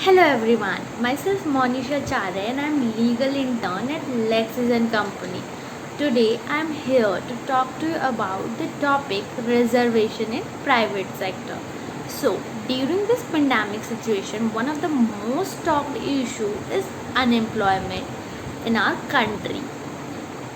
Hello everyone, myself Monisha Chare and I'm legal intern at Lexis and Company. Today I'm here to talk to you about the topic reservation in private sector. So, during this pandemic situation, one of the most talked issue is unemployment in our country,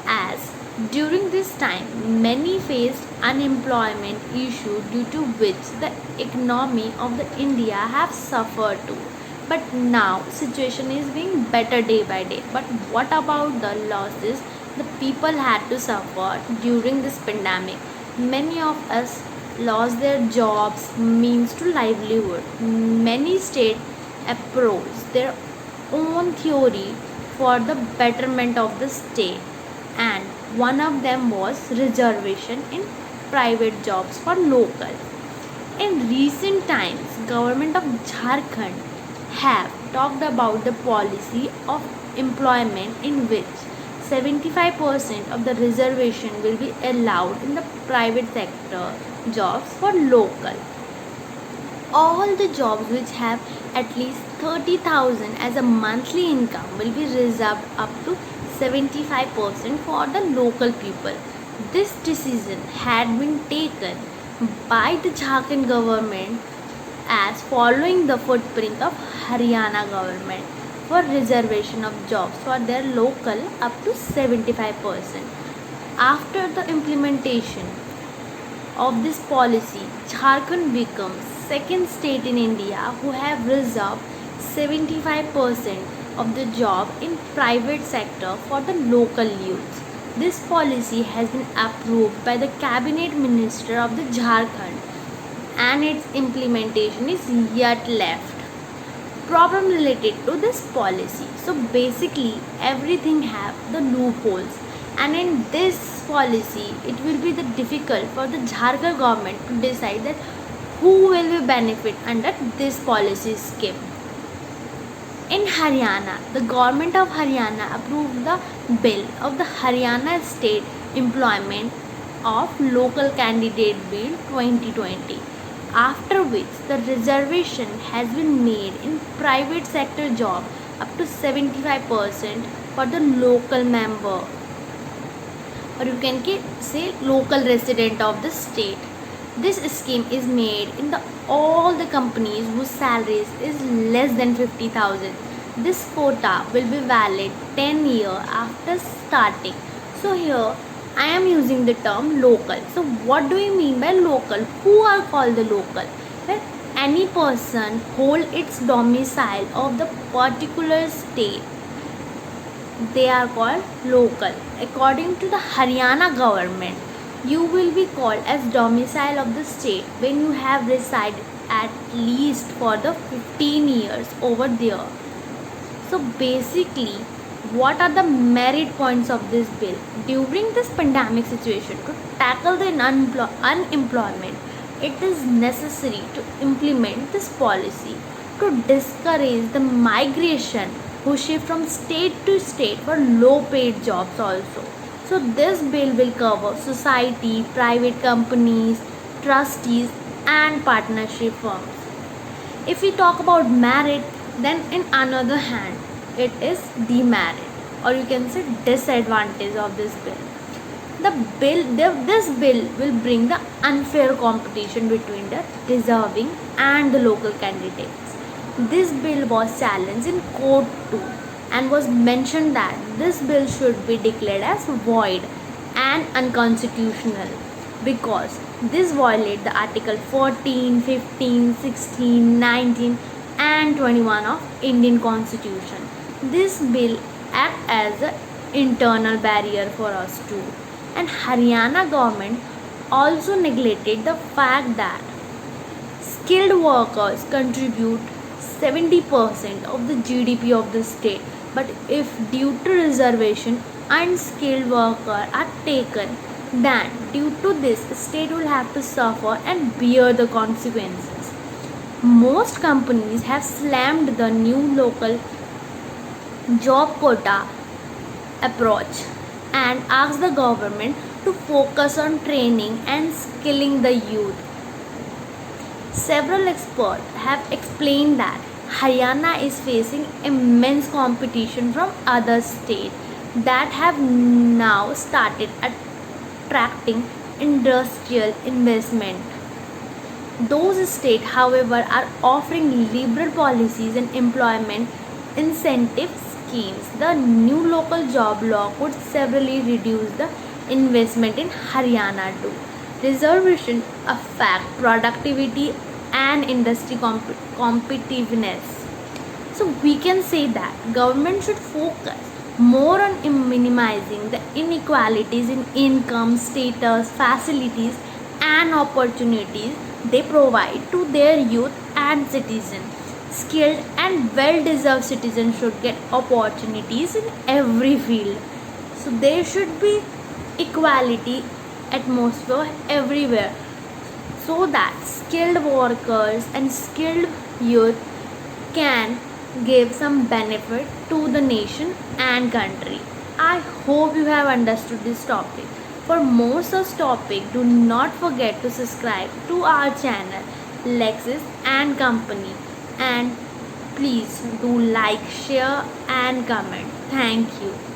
as during this time many faced unemployment issue due to which the economy of the India have suffered too. But now situation is being better day by day. But what about the losses the people had to suffer during this pandemic? Many of us lost their jobs, means to livelihood. Many state approach their own theory for the betterment of the state, and one of them was reservation in private jobs for local. In recent times, government of Jharkhand have talked about the policy of employment in which 75% of the reservation will be allowed in the private sector jobs for local. All the jobs which have at least 30,000 as a monthly income will be reserved up to 75% for the local people. This decision had been taken by the Jharkhand government as following the footprint of Haryana government for reservation of jobs for their local up to 75%. After the implementation of this policy, Jharkhand becomes second state in India who have reserved 75% of the job in private sector for the local youths. This policy has been approved by the cabinet minister of the Jharkhand, and its implementation is yet left. Problem related to this policy. So basically everything have the loopholes, and in this policy it will be the difficult for the Jharkhand government to decide that who will be benefit under this policy scheme. In Haryana, the government of Haryana approved the bill of the Haryana State Employment of Local Candidate Bill 2020, after which the reservation has been made in private sector job up to 75% for the local member, or you can say local resident of the state. This scheme is made in the all the companies whose salaries is less than 50,000. This quota will be valid 10 years after starting. So here I am using the term local. So what do we mean by local? Who are called the local? Well, any person hold its domicile of the particular state, they are called local. According to the Haryana government, you will be called as domicile of the state when you have resided at least for the 15 years over there. So basically, what are the merit points of this bill? During this pandemic situation, to tackle the unemployment, it is necessary to implement this policy to discourage the migration who shift from state to state for low paid jobs also. So this bill will cover society, private companies, trustees and partnership firms. If we talk about merit, then in another hand it is demerit, or you can say disadvantage of this bill. This bill will bring the unfair competition between the deserving and the local candidates. This bill was challenged in court too, and was mentioned that this bill should be declared as void and unconstitutional because this violates the article 14, 15, 16, 19 and 21 of Indian Constitution. This bill acts as an internal barrier for us too. And Haryana government also neglected the fact that skilled workers contribute 70% of the GDP of the state. But if due to reservation unskilled workers are taken, then due to this state will have to suffer and bear the consequences. Most companies have slammed the new local job quota approach and asked the government to focus on training and skilling the youth. Several experts have explained that Haryana is facing immense competition from other states that have now started attracting industrial investment. Those states, however, are offering liberal policies and employment incentive schemes. The new local job law could severely reduce the investment in Haryana too. Reservation affect productivity and industry competitiveness. So we can say that government should focus more on minimizing the inequalities in income, status, facilities and opportunities they provide to their youth and citizens. Skilled and well-deserved citizens should get opportunities in every field. So there should be equality atmosphere everywhere so that skilled workers and skilled youth can give some benefit to the nation and country. I hope you have understood this topic. For more such topic, do not forget to subscribe to our channel Lexis and Company, and please do like, share and comment. Thank you.